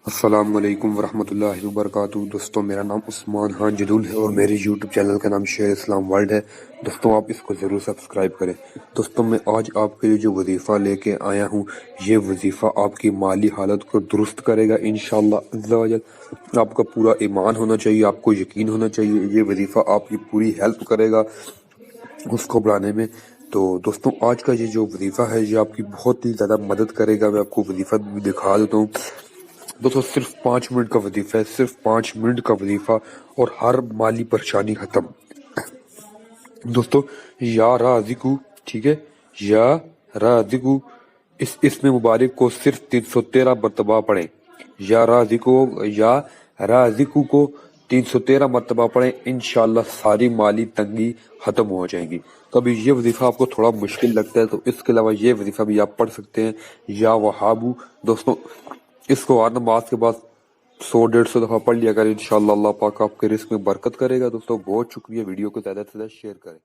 السلام علیکم ورحمۃ اللہ وبرکاتہ۔ دوستوں میرا نام عثمان خان جدول ہے اور میرے یوٹیوب چینل کا نام شیر اسلام ورلڈ ہے۔ دوستوں آپ اس کو ضرور سبسکرائب کریں۔ دوستوں میں آج آپ کے لیے جو وظیفہ لے کے آیا ہوں، یہ وظیفہ آپ کی مالی حالت کو درست کرے گا انشاءاللہ عز و جل۔ آپ کا پورا ایمان ہونا چاہیے، آپ کو یقین ہونا چاہیے، یہ وظیفہ آپ کی پوری ہیلپ کرے گا اس کو بڑھانے میں۔ تو دوستوں آج کا یہ جو وظیفہ ہے یہ آپ کی بہت ہی زیادہ مدد کرے گا۔ میں آپ کو وظیفہ بھی دکھا دیتا ہوں۔ دوستوں صرف 5 منٹ کا وظیفہ ہے، صرف 5 منٹ کا وظیفہ اور ہر مالی پریشانی ختم۔ دوستوں یا رازقو، ٹھیک ہے، یا رازقو، اس اسم مبارک کو صرف 313 مرتبہ پڑھیں۔ یا رازقو کو 313 مرتبہ پڑھیں، انشاءاللہ ساری مالی تنگی ختم ہو جائیں گی۔ تو ابھی یہ وظیفہ آپ کو تھوڑا مشکل لگتا ہے تو اس کے علاوہ یہ وظیفہ بھی آپ پڑھ سکتے ہیں، یا وہابو۔ دوستوں اس کو ہر نماز کے بعد 100-150 دفعہ پڑھ لیا کریں، انشاءاللہ اللہ پاک آپ کے رزق میں برکت کرے گا۔ دوستوں بہت شکریہ، ویڈیو کو زیادہ سے زیادہ شیئر کریں۔